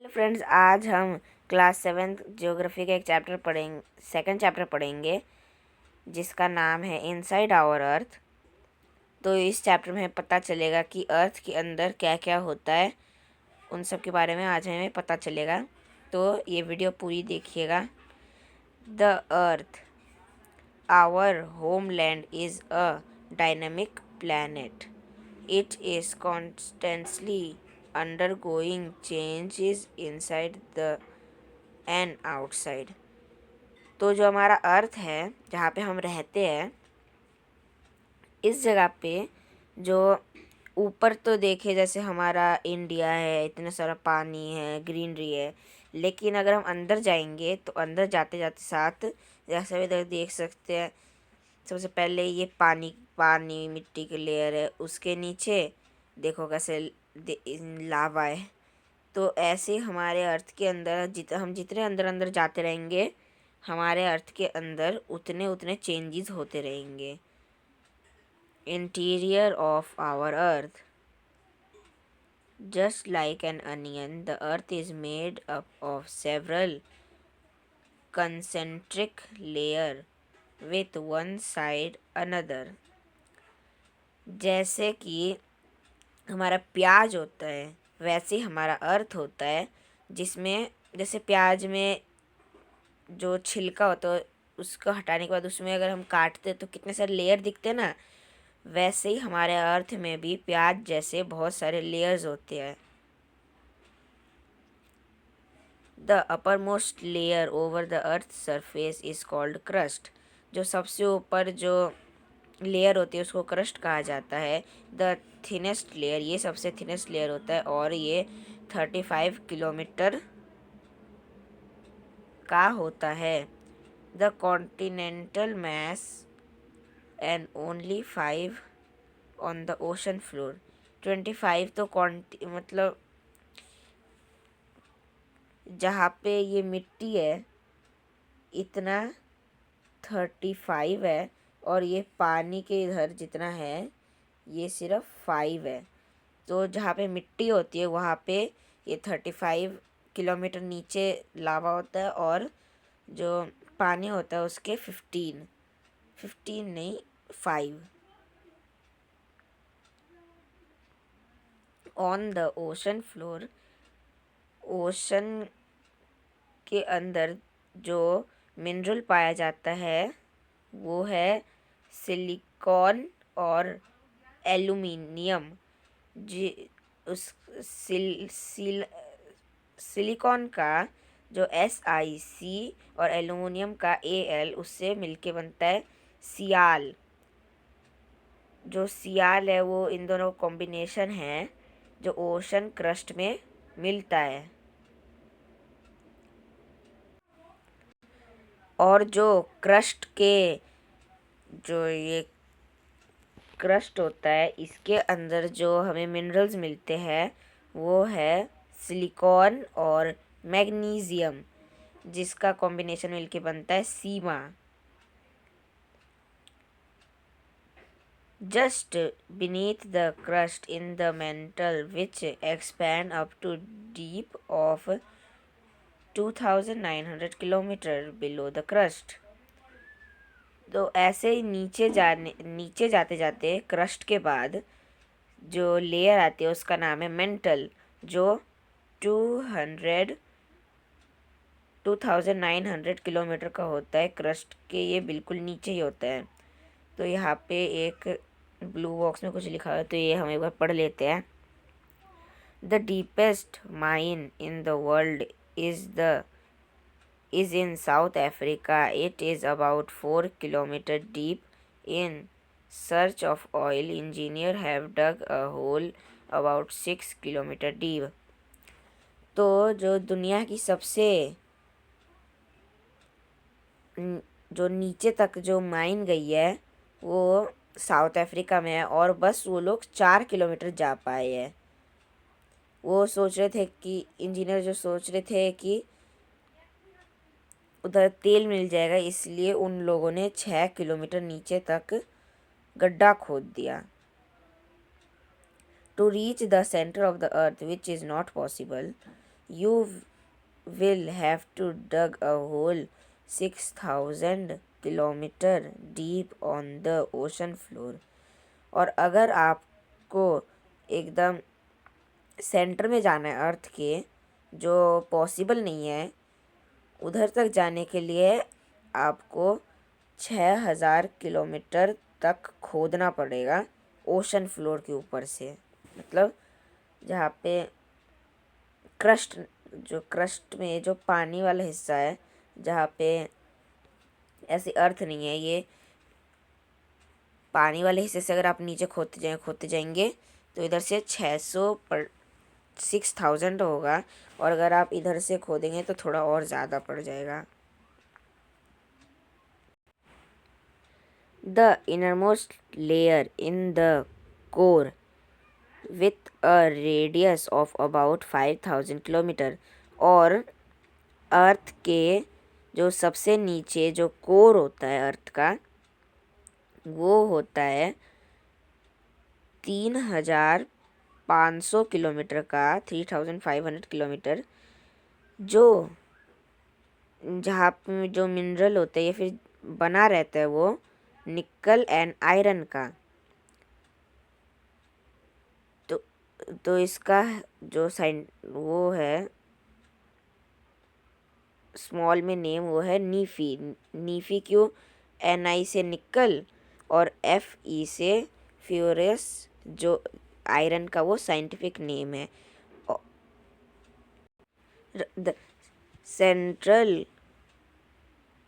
Friends, आज हम class 7th geography का एक चैप्टर पढ़ेंगे, सेकंड चैप्टर पढ़ेंगे जिसका नाम है इनसाइड आवर अर्थ। तो इस चैप्टर में पता चलेगा कि अर्थ के अंदर क्या क्या होता है, उन सब के बारे में आज हमें पता चलेगा। तो ये वीडियो पूरी देखिएगा। The earth our homeland is a dynamic planet. It is constantly undergoing changes inside the and outside. तो जो हमारा अर्थ है, जहाँ पे हम रहते हैं, इस जगह पे जो ऊपर तो देखे जैसे हमारा इंडिया है, इतना सारा पानी है, ग्रीनरी है, लेकिन अगर हम अंदर जाएंगे तो अंदर जाते जाते साथ जैसे इधर देख सकते हैं, सबसे पहले ये पानी पानी मिट्टी की लेयर है, उसके नीचे देखो कैसे लावा है। तो ऐसे हमारे अर्थ के अंदर हम जितने अंदर अंदर जाते रहेंगे, हमारे अर्थ के अंदर उतने उतने चेंजेस होते रहेंगे। Interior of our earth, just like an onion the earth is made up of several concentric layer with one side another। जैसे कि हमारा प्याज होता है, वैसे हमारा अर्थ होता है, जिसमें जैसे प्याज में जो छिलका होता है उसको हटाने के बाद उसमें अगर हम काटते तो कितने सारे लेयर दिखते हैं ना, वैसे ही हमारे अर्थ में भी प्याज जैसे बहुत सारे लेयर्स होते हैं। The upper most layer over the earth surface is called crust. जो सबसे ऊपर जो लेयर होती है उसको क्रस्ट कहा जाता है। द थिनेस्ट लेयर, ये सबसे थिनेस्ट लेयर होता है और ये 35 किलोमीटर का होता है। The continental mass and only 5 on the ocean floor. 25 तो मतलब जहाँ पे ये मिट्टी है इतना 35 है, और ये पानी के इधर जितना है ये सिर्फ 5 है। तो जहाँ पे मिट्टी होती है वहाँ पे ये 35 किलोमीटर नीचे लावा होता है, और जो पानी होता है उसके 15 नहीं 5। On the ocean floor, ocean के अंदर जो मिनरल पाया जाता है वो है सिलिकॉन और एल्यूमिनियम। जी उस सिलिकॉन का जो SiC और एल्यूमिनियम का Al उससे मिलके बनता है सियाल। जो सियाल है वो इन दोनों कॉम्बिनेशन है जो ओशन क्रस्ट में मिलता है। और जो क्रस्ट के जो ये क्रस्ट होता है इसके अंदर जो हमें मिनरल्स मिलते हैं वो है सिलिकॉन और मैग्नीशियम, जिसका कॉम्बिनेशन मिलके बनता है सीमा। Just beneath the crust in the mantle which expand up to deep of 2900 kilometre below the crust. तो ऐसे ही नीचे जाते जाते क्रस्ट के बाद जो लेयर आती है उसका नाम है मेंटल, जो 2900 किलोमीटर का होता है। क्रस्ट के ये बिल्कुल नीचे ही होता है। तो यहाँ पे एक ब्लू बॉक्स में कुछ लिखा है, तो ये हम एक बार पढ़ लेते हैं। The deepest mine in the world is in South Africa. It is about 4 kilometer deep. In search of oil, engineers have dug a hole about 6 kilometer deep. तो जो दुनिया की सबसे जो नीचे तक जो माइन गई है वो साउथ अफ्रीका में है, और बस वो लोग 4 किलोमीटर जा पाए हैं। वो सोच रहे थे कि इंजीनियर जो सोच रहे थे कि उधर तेल मिल जाएगा, इसलिए उन लोगों ने 6 किलोमीटर नीचे तक गड्ढा खोद दिया। To reach the centre of the earth which is not possible, you will have to dug a hole 6,000 kilometre deep on the ocean floor. और अगर आपको एकदम सेंटर में जाना है अर्थ के, जो पॉसिबल नहीं है, उधर तक जाने के लिए आपको 6,000 किलोमीटर तक खोदना पड़ेगा ओशन फ्लोर के ऊपर से। मतलब जहाँ पे क्रस्ट में जो पानी वाला हिस्सा है, जहाँ पे ऐसी अर्थ नहीं है, ये पानी वाले हिस्से से अगर आप नीचे खोदते जाएंगे तो इधर से 6,000 होगा, और अगर आप इधर से खोदेंगे तो थोड़ा और ज़्यादा पड़ जाएगा। The innermost layer in the core with a radius of about 5,000 kilometre. और अर्थ के जो सबसे नीचे जो कोर होता है अर्थ का, वो होता है 3,500 किलोमीटर का, 3,500 किलोमीटर। जो जहाँ पे जो मिनरल होते हैं या फिर बना रहता है वो निकल एंड आयरन का। तो इसका जो साइन वो है स्मॉल में नेम, वो है नीफी। नीफी क्यों? NI से निकल और FE से फ्यूरस, जो आयरन का वो साइंटिफिक नेम है। The central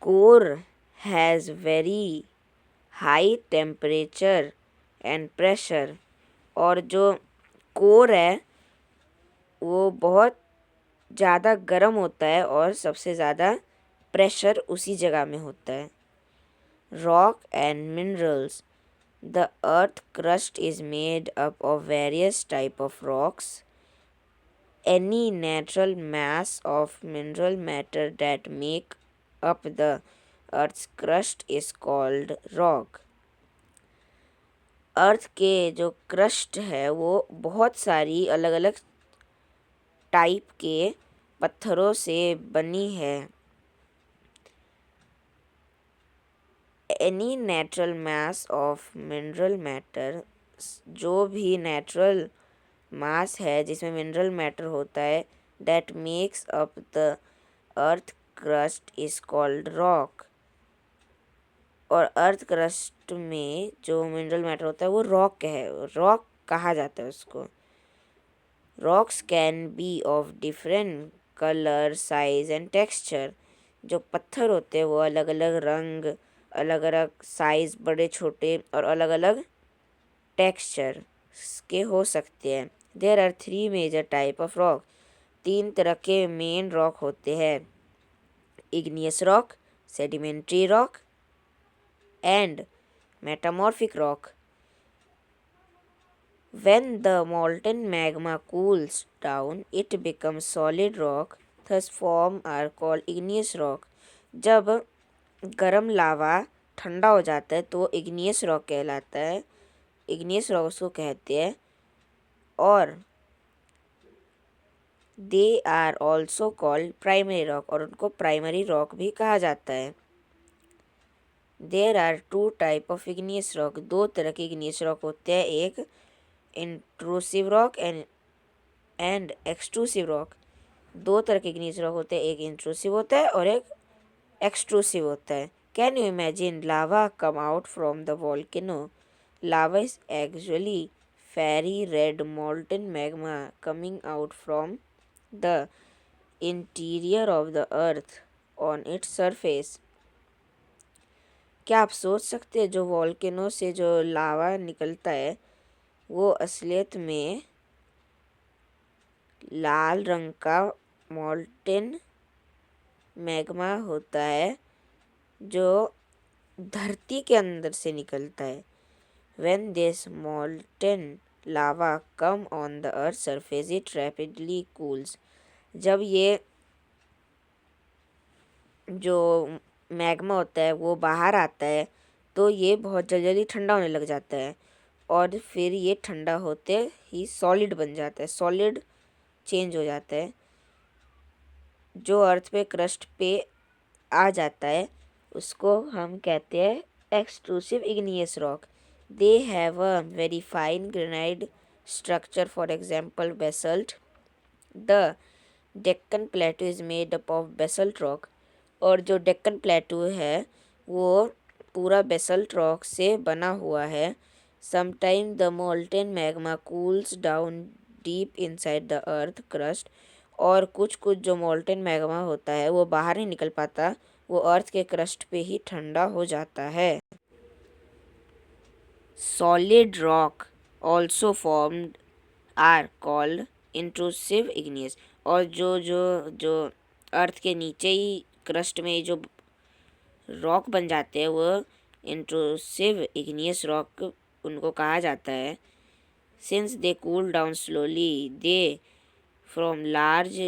core has very high temperature and pressure. और जो कोर है वो बहुत ज़्यादा गर्म होता है और सबसे ज़्यादा प्रेशर उसी जगह में होता है। Rock and minerals. The earth crust is made up of various type of rocks. Any natural mass of mineral matter that make up the Earth's crust is called rock. अर्थ के जो क्रस्ट है वो बहुत सारी अलग अलग टाइप के पत्थरों से बनी है। Any natural mass of mineral matter, जो भी नेचुरल मास है जिसमें मिनरल मैटर होता है, that makes up the earth crust is called rock. और अर्थ क्रस्ट में जो मिनरल मैटर होता है वो रॉक कहा जाता है उसको। Rocks can be of different colour, size and texture. जो पत्थर होते हैं वो अलग अलग रंग, अलग अलग साइज, बड़े छोटे और अलग अलग टेक्सचर के हो सकते हैं। There are 3 major type of rock. 3 तरह के मेन रॉक होते हैं: igneous rock, sedimentary rock and metamorphic rock. When the molten magma cools down, it becomes solid rock. Thus form are called igneous rock. जब गर्म लावा ठंडा हो जाता है तो इग्नियस रॉक कहलाता है, इग्नियस रॉक उसको कहते हैं। और they are also called primary rock, और उनको प्राइमरी रॉक भी कहा जाता है। There are 2 type of igneous rock. 2 तरह के इग्नियस रॉक होते हैं, एक intrusive rock and extrusive rock. 2 तरह के इग्नियस रॉक होते हैं, एक इंट्रूसिव होता है और एक एक्सट्रूसिव होता है। Can you imagine lava come out from the volcano? Lava is actually fiery red molten magma coming out from the interior of the earth on its surface. क्या आप सोच सकते हैं जो वॉल्केनो से जो लावा निकलता है वो असलियत में लाल रंग का मोल्टेन मैग्मा होता है जो धरती के अंदर से निकलता है। When this molten lava come on the earth's surface, it rapidly cools. जब ये जो मैग्मा होता है वो बाहर आता है तो ये बहुत जल्दी ठंडा होने लग जाता है, और फिर ये ठंडा होते ही सॉलिड बन जाता है, सॉलिड चेंज हो जाता है। जो अर्थ पे क्रस्ट पे आ जाता है उसको हम कहते हैं extrusive igneous rock. They have a very fine granite structure, for example basalt. The Deccan प्लेटू is made up of basalt rock. और जो डेक्कन प्लेटू है वो पूरा बेसल्ट रॉक से बना हुआ है। Sometime the molten magma cools down deep inside the earth crust. और कुछ कुछ जो मोल्टेन मैग्मा होता है वो बाहर नहीं निकल पाता, वो अर्थ के क्रस्ट पे ही ठंडा हो जाता है। Solid rock also formed are called intrusive igneous. और जो जो जो अर्थ के नीचे ही क्रस्ट में जो रॉक बन जाते हैं वो इंट्रूसिव इग्नियस रॉक उनको कहा जाता है। Since they cool down slowly they from large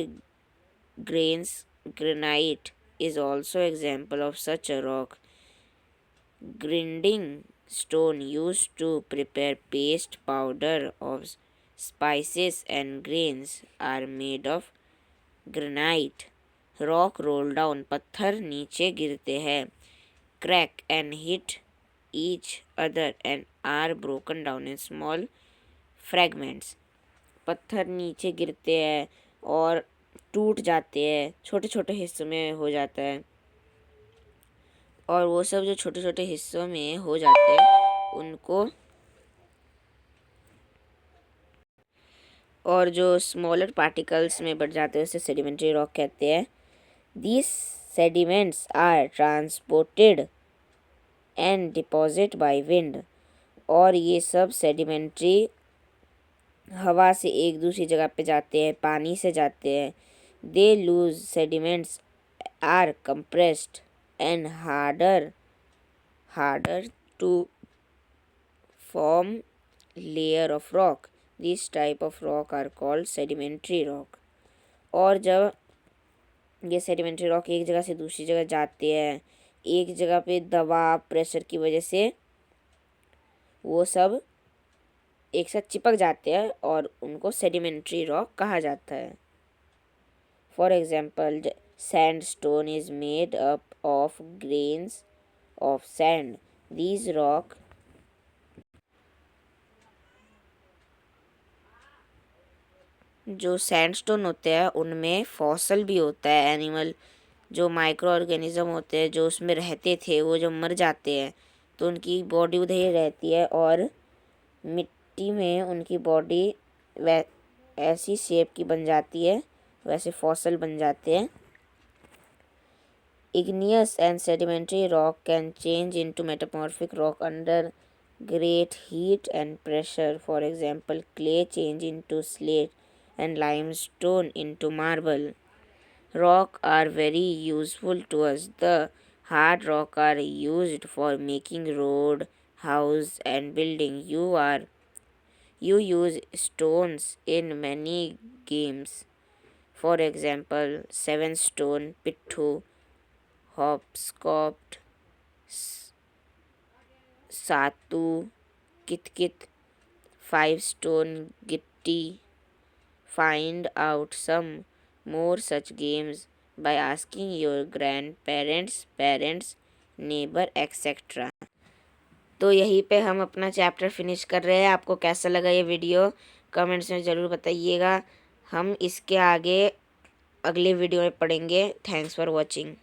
grains. Granite is also example of such a rock. Grinding stone used to prepare paste powder of spices and grains are made of granite. Rock roll down, पत्थर नीचे गिरते हैं, crack and hit each other and are broken down in small fragments. पत्थर नीचे गिरते हैं और टूट जाते हैं, छोटे छोटे हिस्सों में हो जाता है। और वो सब जो छोटे छोटे हिस्सों में हो जाते हैं उनको, और जो स्मॉलर पार्टिकल्स में बढ़ जाते हैं उसे सेडिमेंट्री रॉक कहते हैं। These sediments are transported and deposit by wind. और ये सब सेडिमेंट्री हवा से एक दूसरी जगह पे जाते हैं, पानी से जाते हैं। They loose sediments are compressed and harder to form layer of rock. This type of rock are called sedimentary rock. और जब ये सेडिमेंट्री रॉक एक जगह से दूसरी जगह जाते हैं, एक जगह पे दबाव प्रेशर की वजह से वो सब एक साथ चिपक जाते हैं और उनको सेडिमेंट्री रॉक कहा जाता है। For example sandstone is made up of grains of sand. These rock जो सैंडस्टोन होते हैं उनमें फॉसल भी होता है, एनिमल जो माइक्रो ऑर्गेनिज्म होते हैं जो उसमें रहते थे वो जब मर जाते हैं तो उनकी बॉडी उधर ही रहती है और मिट्टी में उनकी बॉडी ऐसी शेप की बन जाती है, वैसे फॉसल बन जाते हैं। Igneous and sedimentary rock can change into metamorphic rock under great heat and pressure. For example, clay change into slate and limestone into marble. Rock are very useful to us. The hard rock are used for making road, house and building. You use stones in many games. For example, seven stone, pittu, hopscotch, Satu, कित-कित, 5 stone, गिट्टी. Find out some more such games by asking your grandparents, parents, neighbor, etc. तो यहीं पे हम अपना chapter finish कर रहे हैं। आपको कैसा लगा ये वीडियो कमेंट्स में ज़रूर बताइएगा। हम इसके आगे अगले वीडियो में पढ़ेंगे। Thanks for watching.